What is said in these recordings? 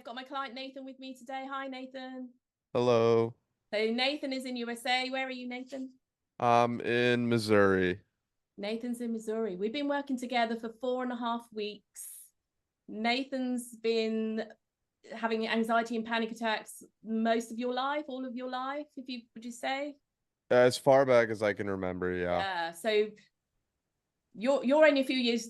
I've got my client Nathan with me today. Hi, Nathan. Hello. So Nathan is in USA. Where are you, Nathan? I'm in Missouri. Nathan's in Missouri. We've been working together for 4.5 weeks. Nathan's been having anxiety and panic attacks most of your life, all of your life, if you would you say? As far back as I can remember, yeah. Yeah. So you're only a few years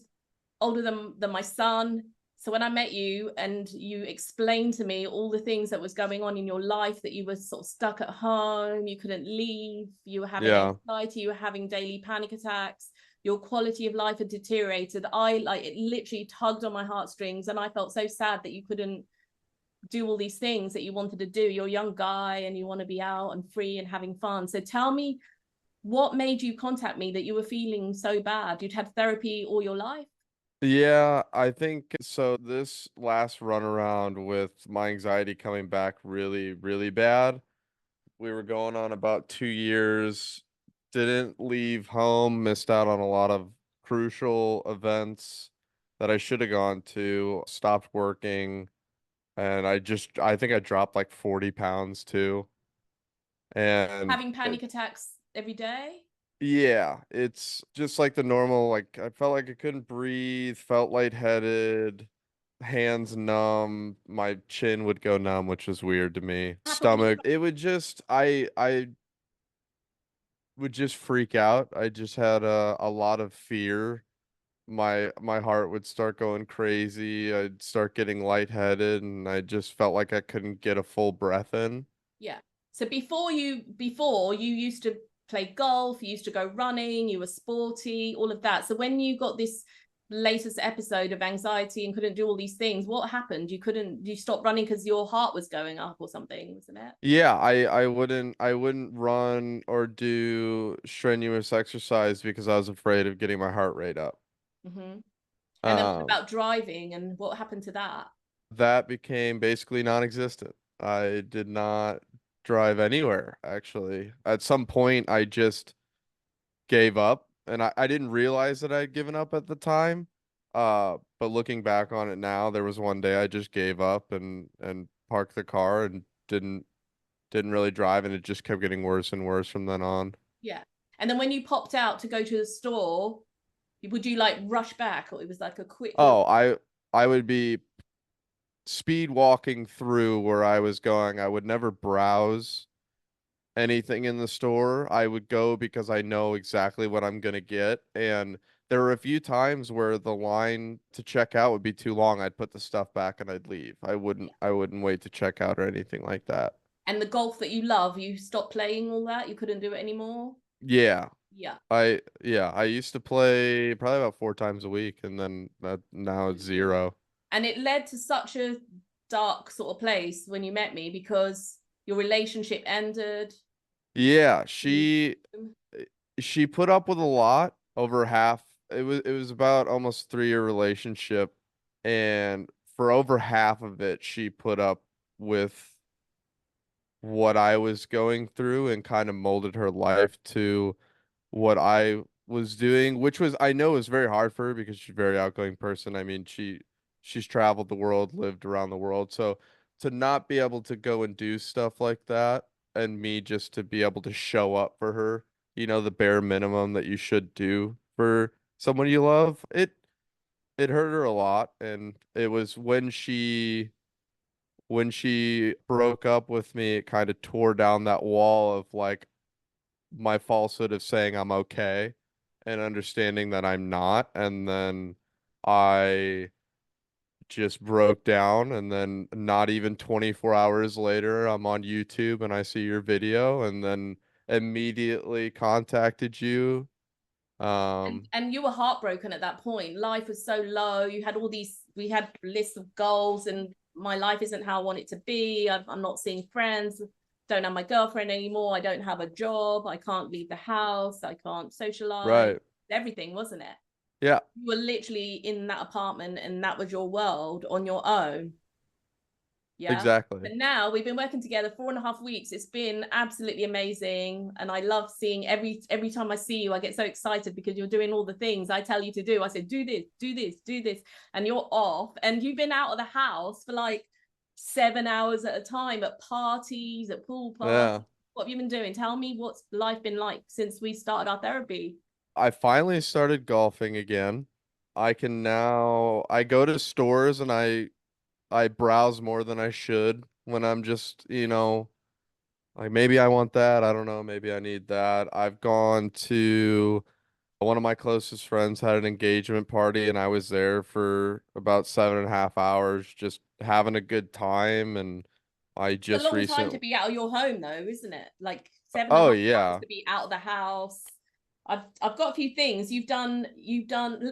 older than my son. So when I met you and you explained to me all the things that was going on in your life, that you were sort of stuck at home, you couldn't leave, you were having Yeah. anxiety, you were having daily panic attacks, your quality of life had deteriorated. I like it literally tugged on my heartstrings, and I felt so sad that you couldn't do all these things that you wanted to do. You're a young guy and you want to be out and free and having fun. So tell me, what made you contact me that you were feeling so bad? You'd had therapy all your life? Yeah, I think so. This last run around with my anxiety coming back really, really bad. We were going on about 2 years, didn't leave home, missed out on a lot of crucial events that I should have gone to, stopped working, and I think I dropped like 40 pounds too. And Having panic attacks every day? yeah, it's just like the normal, like I felt like I couldn't breathe, felt lightheaded, hands numb, my chin would go numb, which was weird to me. Happened with Stomach, it would just I would just freak out. I just had a lot of fear. My heart would start going crazy. I'd start getting lightheaded and I just felt like I couldn't get a full breath in. Yeah. So before you used to play golf, you used to go running, you were sporty, all of that. So when you got this latest episode of anxiety and couldn't do all these things, what happened? You stopped running because your heart was going up or something, wasn't it? Yeah, I wouldn't run or do strenuous exercise because I was afraid of getting my heart rate up. Mm-hmm. And then what Um, about driving, and what happened to that? that became basically non-existent. I did not drive anywhere, actually. At some point, I just gave up, and I didn't realize that I'd given up at the time. But looking back on it now, there was one day I just gave up and parked the car and didn't really drive, and it just kept getting worse and worse from then on. Yeah. And then when you popped out to go to the store, would you like rush back, or it was like a quick little? Oh, I would be speed walking through where I was going. I would never browse anything in the store. I would go because I know exactly what I'm gonna get. And there were a few times where the line to check out would be too long. I'd put the stuff back and I'd leave. I wouldn't wait to check out or anything like that. And the golf that you love, you stopped playing all that? You couldn't do it anymore? Yeah. Yeah. I used to play probably about 4 times a week and then now it's zero. And it led to such a dark sort of place when you met me, because your relationship ended. Yeah, You, she put up with a lot over half. It was about almost 3 year relationship, and for over half of it, she put up with what I was going through and kind of molded her life to what I was doing, which was I know is very hard for her because she's a very outgoing person. I mean, she's traveled the world, lived around the world. So to not be able to go and do stuff like that and me just to be able to show up for her, the bare minimum that you should do for someone you love, it hurt her a lot. And it was when she broke up with me, it kind of tore down that wall of like my falsehood of saying I'm okay and understanding that I'm not. And then I just broke down. And then not even 24 hours later, I'm on YouTube and I see your video and then immediately contacted you. and Um, and you were heartbroken at that point. Life was so low. You had all these. We had lists of goals, and my life isn't how I want it to be. I'm not seeing friends. Don't have my girlfriend anymore. I don't have a job. I can't leave the house. I can't socialize. right. Everything, wasn't it? Yeah, You were literally in that apartment, and that was your world on your own. Yeah. exactly. But now we've been working together 4.5 weeks. It's been absolutely amazing. And I love seeing every time I see you, I get so excited because you're doing all the things I tell you to do. I said, do this, do this, do this. And you're off. And you've been out of the house for like 7 hours at a time at parties, at pool parties. Yeah. What have you been doing? Tell me what's life been like since we started our therapy. I finally started golfing again. I go to stores and I browse more than I should when I'm just, like maybe I want that. I don't know. Maybe I need that. I've gone to one of my closest friends had an engagement party and I was there for about 7.5 hours just having a good time. And I It's a just long time to recently, be out of your home though, isn't it? Like seven and a oh half hours yeah. to be out of the house. I've got a few things you've done.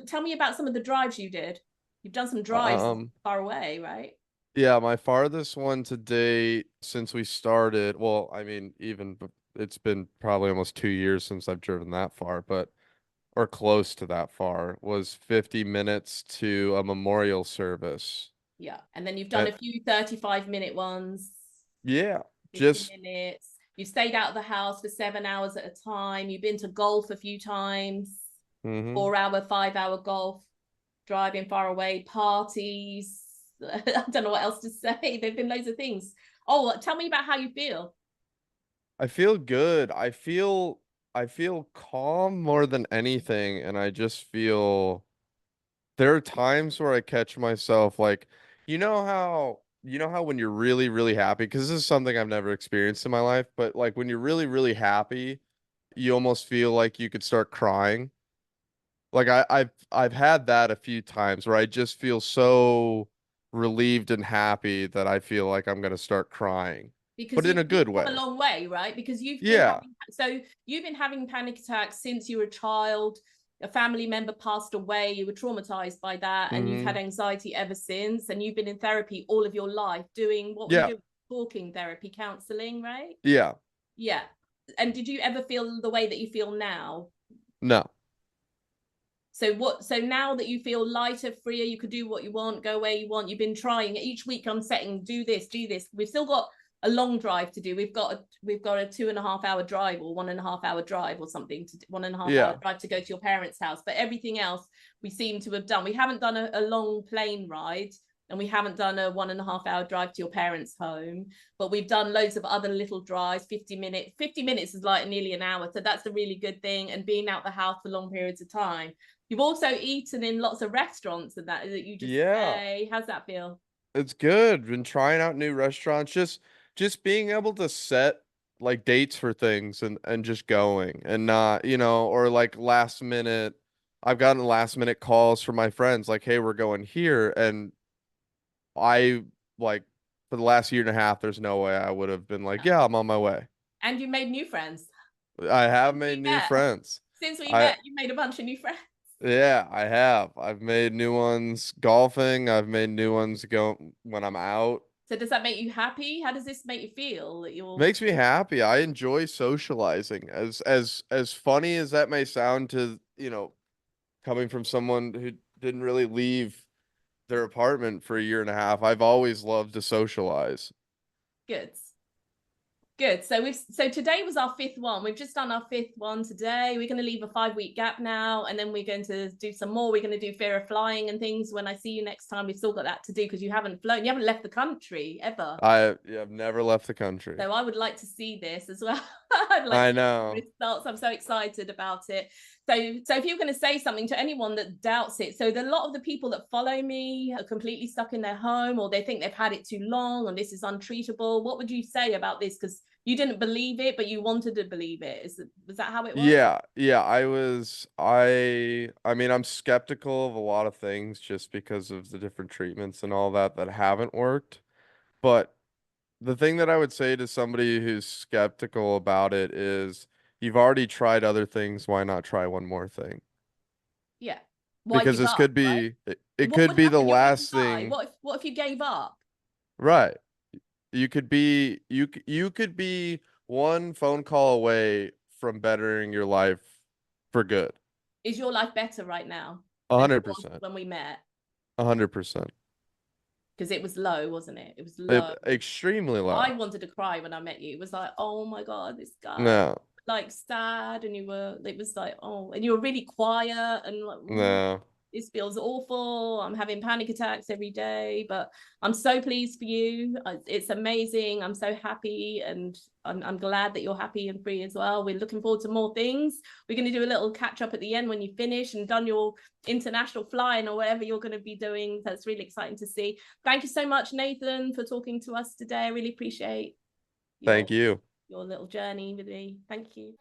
Tell me about some of the drives you did. You've done some drives Um, far away, right? yeah, my farthest one to date since we started, well, I mean, it's been probably almost 2 years since I've driven that far, but or close to that far, was 50 minutes to a memorial service. Yeah. And then you've done And a few 35-minute ones, yeah, 50 just minutes. You've stayed out of the house for 7 hours at a time. You've been to golf a few times, hmm 4 hour, 5 hour golf, driving far away, parties. I don't know what else to say. There've been loads of things. Oh, tell me about how you feel. I feel good. I feel calm more than anything, and I just feel there are times where I catch myself like, you know how when you're really, really happy, because this is something I've never experienced in my life, but like when you're really, really happy, you almost feel like you could start crying. Like I've had that a few times where I just feel so relieved and happy that I feel like I'm gonna start crying, Because but in a you've good come a way. long way, right? Because Yeah. you've been having panic attacks since you were a child. A family member passed away, you were traumatized by that, and you've had hmm anxiety ever since. And you've been in therapy all of your life, doing what were you Yeah. doing? Talking therapy, counseling, right? Yeah. Yeah. And did you ever feel the way that you feel now? No. So now that you feel lighter, freer, you could do what you want, go where you want. You've been trying each week. I'm setting, do this, do this. We've still got a long drive to do. We've got a 2.5 hour drive, or 1.5 hour drive, or something, to 1.5 hour Yeah. drive to go to your parents' house. But everything else we seem to have done. We haven't done a long plane ride, and we haven't done a 1.5 hour drive to your parents' home, but we've done loads of other little drives. 50 minutes is like nearly an hour, so that's a really good thing. And being out the house for long periods of time. You've also eaten in lots of restaurants and that you just Yeah. say. How's that feel? It's good. Been trying out new restaurants, just being able to set like dates for things and just going and not, or like last minute. I've gotten last minute calls from my friends like, "Hey, we're going here." And I like for the last year and a half, there's no way I would have been like, "Yeah, I'm on my way." And you made new friends I have since made we new met. friends. Since we I met, you made a bunch of new friends. Yeah, I have. I've made new ones golfing. I've made new ones go when I'm out. So does that make you happy? How does this make you feel that you're Makes me happy. I enjoy socializing. As funny as that may sound to, coming from someone who didn't really leave their apartment for a year and a half, I've always loved to socialize. good? Good. So today was our fifth one. We've just done our fifth one today. We're going to leave a 5 week gap now, and then we're going to do some more. We're going to do fear of flying and things. When I see you next time, we've still got that to do because you haven't flown. You haven't left the country ever. I've never left the country. So I would like to see this as well. I'd like I to see know. the results. I'm so excited about it. So if you're going to say something to anyone that doubts it, so a lot of the people that follow me are completely stuck in their home, or they think they've had it too long, and this is untreatable. What would you say about this? Because you didn't believe it, but you wanted to believe it. Was that how it was? Yeah, yeah, I mean, I'm skeptical of a lot of things just because of the different treatments and all that haven't worked. But the thing that I would say to somebody who's skeptical about it is you've already tried other things, why not try one more thing? Yeah. Why Because give this up, could right? be it What could would be the happen? You're going to last die. thing, What if you gave up? right? You could be one phone call away from bettering your life for good. Is your life better right now A than it hundred was percent. when we met? 100%. Because it was low, wasn't it? It was low. Extremely I low. wanted to cry when I met you. It was like, oh my God, this guy, No, like sad. And it was like, oh, and you were really quiet and like, no. This feels awful. I'm having panic attacks every day, but I'm so pleased for you. It's amazing. I'm so happy, and I'm glad that you're happy and free as well. We're looking forward to more things. We're going to do a little catch up at the end when you finish and done your international flying or whatever you're going to be doing. That's really exciting to see. Thank you so much, Nathan, for talking to us today. I really appreciate Thank you. your little journey with me. Thank you.